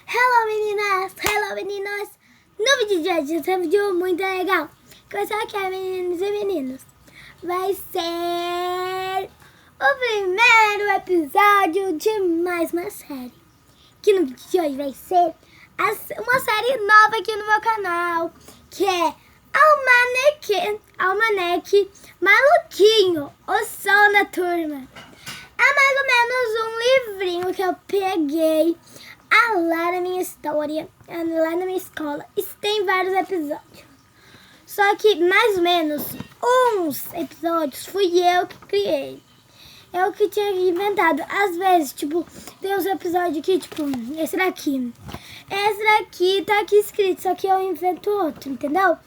Hello meninas, hello meninos. No vídeo de hoje esse vídeo muito legal. Começar aqui, meninos e meninos. Vai ser o primeiro episódio de mais uma série. Que no vídeo de hoje vai ser uma série nova aqui no meu canal, que é Almanac Maluquinho, o som da turma. É mais ou menos um livrinho que eu peguei lá na minha história, lá na minha escola. Isso tem vários episódios. Só que mais ou menos uns episódios fui eu que criei. Eu que tinha inventado. Às vezes, tipo, tem uns episódios aqui, tipo, esse daqui. Esse daqui tá aqui escrito, só que eu invento outro, entendeu?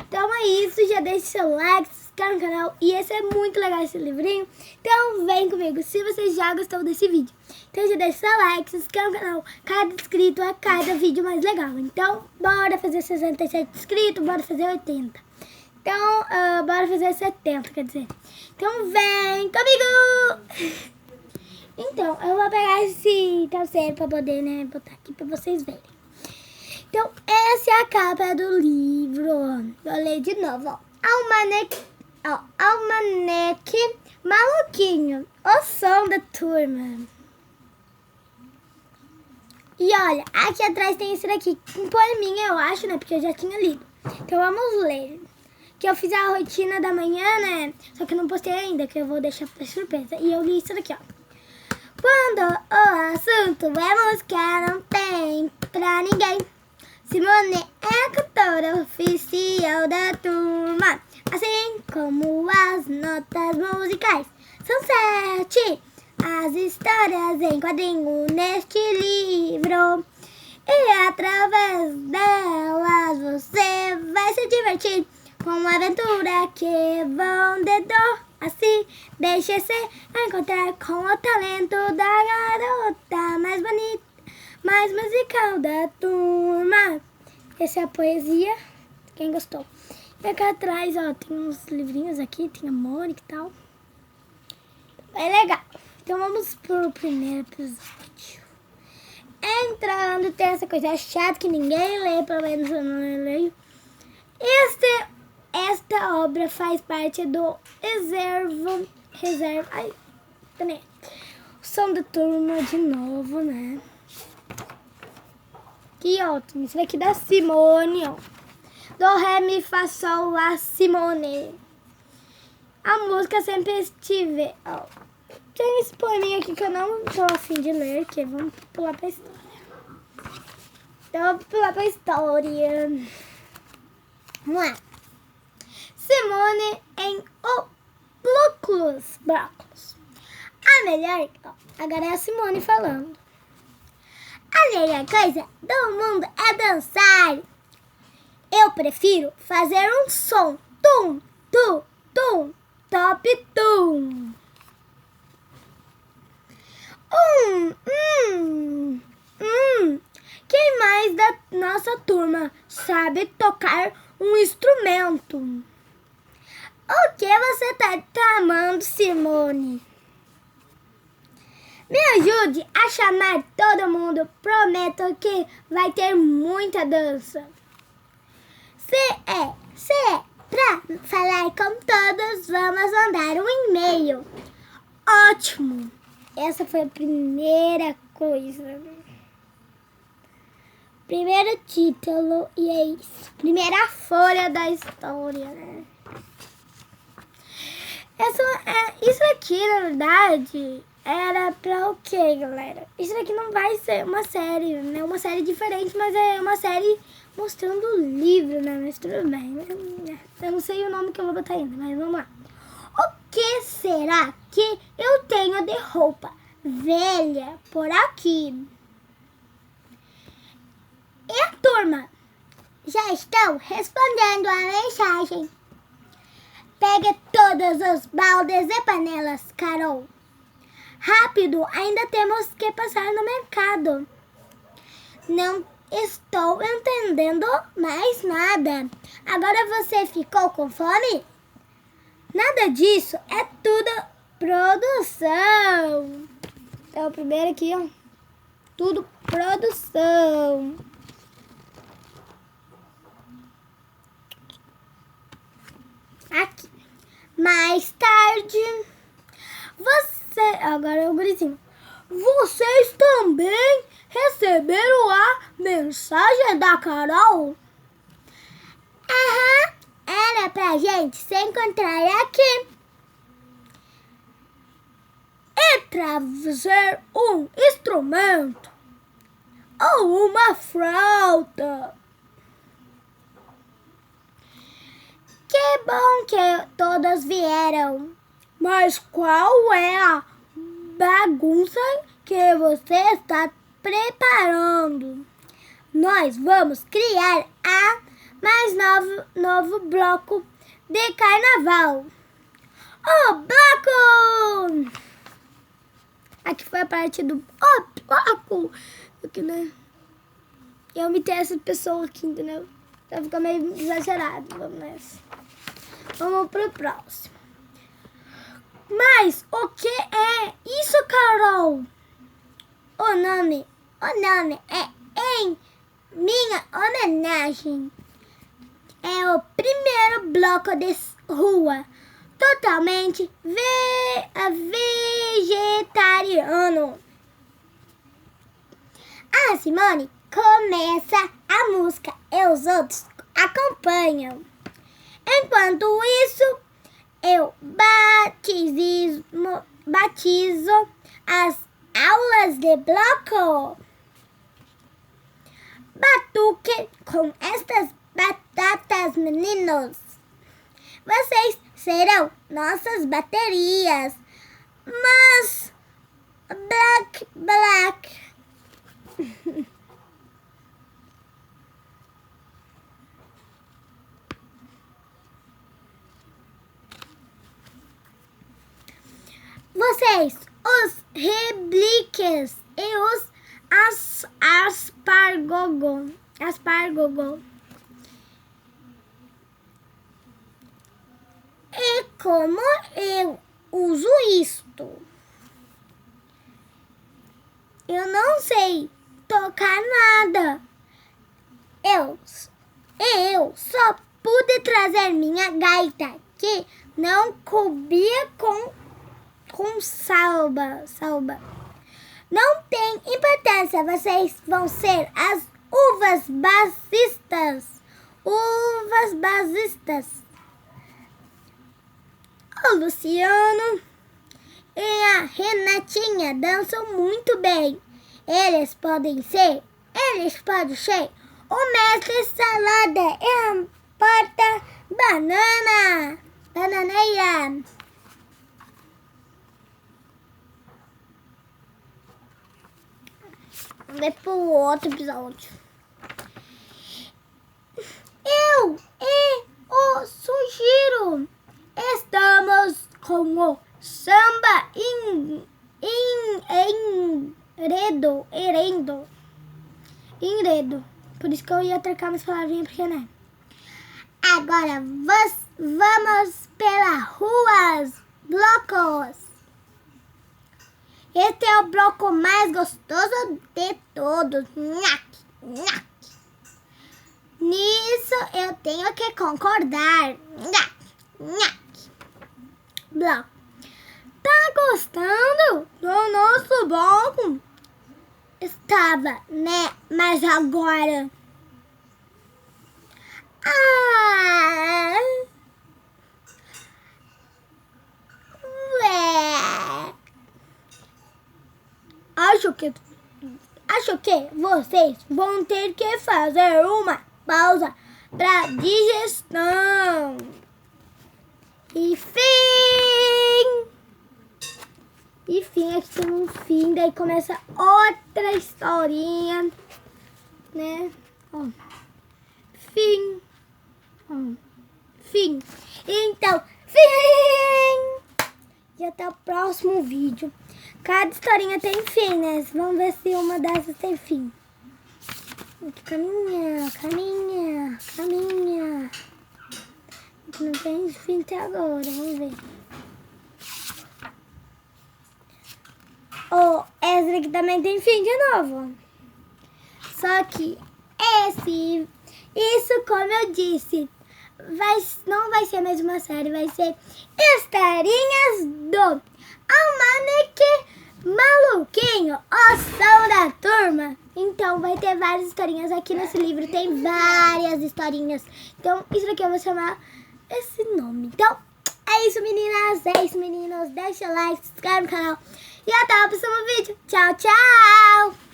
Então é isso, já deixa seu like, se inscreve no canal. E esse é muito legal, esse livrinho. Então vem comigo, se você já gostou desse vídeo. Então já deixa seu like, se inscreve no canal. Cada inscrito é cada vídeo mais legal. Então bora fazer 67 inscritos, bora fazer 80. Então, bora fazer 70, quer dizer. Então vem comigo! Então, eu vou pegar esse terceiro pra poder, né, botar aqui pra vocês verem. Então, essa é a capa do livro. Vou ler de novo, ó. Almanac Maluquinho, o som da turma. E olha, aqui atrás tem esse daqui, um poeminha, eu acho, né, porque eu já tinha lido. Então, vamos ler. Que eu fiz a rotina da manhã, né, só que eu não postei ainda, que eu vou deixar pra surpresa. E eu li isso daqui, ó. Quando o assunto é música, não tem pra ninguém. Simone é a cantora oficial da turma, assim como as notas musicais. São 7 as histórias em quadrinho neste livro. E através delas você vai se divertir com uma aventura que vão de dor. Assim, deixe-se encontrar com o talento da garota mais bonita, mais musical da turma. Essa é a poesia, quem gostou. E aqui atrás, ó, tem uns livrinhos aqui, tem a Mônica e tal. É legal. Então vamos pro primeiro episódio. Entrando, tem essa coisa chata que ninguém lê, pelo menos eu não leio. Esta obra faz parte do reserva. Ai, também. O som da turma de novo, né? Aqui, ó, tem isso aqui da Simone, ó. Do Ré, Mi, Fá, Sol, Lá, Simone. A música sempre estive, ó. Tem esse poeminha aqui que eu não tô afim de ler, que vamos pular pra história. Então, vamos pular pra história. Vamos lá. Simone em O Brócolis. A melhor... Agora é a Simone falando. A melhor coisa do mundo é dançar. Eu prefiro fazer um som. Tum, tum, tum, top, tum. Quem mais da nossa turma sabe tocar um instrumento? O que você tá tramando, Simone? Me ajude a chamar todo mundo. Prometo que vai ter muita dança. Se é pra falar com todos, vamos mandar um e-mail. Ótimo! Essa foi a primeira coisa. Primeiro título e é isso. Primeira folha da história, né? Isso aqui, na verdade, era pra o quê, galera? Isso aqui não vai ser uma série, né? Uma série diferente, mas é uma série mostrando o livro, né? Mas tudo bem. Eu não sei o nome que eu vou botar ainda, mas vamos lá. O que será que eu tenho de roupa velha por aqui? E a turma? Já estão respondendo a mensagem. Pegue todos os baldes e panelas, Carol. Rápido, ainda temos que passar no mercado. Não estou entendendo mais nada. Agora você ficou com fome? Nada disso, é tudo produção. Então, o primeiro aqui, ó. Tudo produção. Aqui. Mais tarde, agora é o gurizinho. Vocês também receberam a mensagem da Carol? Aham, era pra gente se encontrar aqui e trazer um instrumento ou uma flauta. Que bom que todas vieram. Mas qual é a bagunça que você está preparando? Nós vamos criar a mais novo bloco de carnaval. O bloco! Aqui foi a parte do bloco. Aqui, né? Eu imitei essa pessoa aqui, entendeu? Então fica meio exagerado. Vamos nessa. Vamos pro próximo. Mas o que é isso, Carol? O nome é em minha homenagem. É o primeiro bloco de rua totalmente vegetariano. A Simone começa a música e os outros acompanham. Enquanto isso, eu batizo as aulas de bloco. Batuque com estas batatas, meninos. Vocês serão nossas baterias. Mas black. Vocês, os rebliques e os aspargogo. E como eu uso isto? Eu não sei tocar nada. Eu só pude trazer minha gaita que não cobria com salba. Não tem importância, vocês vão ser as uvas basistas. O Luciano e a Renatinha dançam muito bem. Eles podem ser o mestre salada e a porta bananeira. Vamos ver pro outro episódio. Eu e o Sugiro estamos com o samba enredo. Por isso que eu ia trocar umas palavrinhas, porque, né? Agora vamos pelas ruas, blocos. Este é o bloco mais gostoso de todos. Nisso eu tenho que concordar. Bloco. Tá gostando do nosso bloco? Estava, né? Mas agora... Acho que vocês vão ter que fazer uma pausa para digestão. E fim, aqui tem um fim, daí começa outra historinha, né? Ó. Fim. Então, fim! E até o próximo vídeo. Cada historinha tem fim, né? Vamos ver se uma dessas tem fim. Caminha. Não tem fim até agora, vamos ver. Essa aqui também tem fim de novo. Só que isso, como eu disse, não vai ser mais uma série, vai ser historinhas do Almanaque Maluquinho, o som da turma. Então vai ter várias historinhas aqui nesse livro, tem várias historinhas. Então isso daqui eu vou chamar esse nome. Então é isso, meninas, é isso, meninos. Deixa o like, se inscreve no canal e até o próximo vídeo. Tchau, tchau!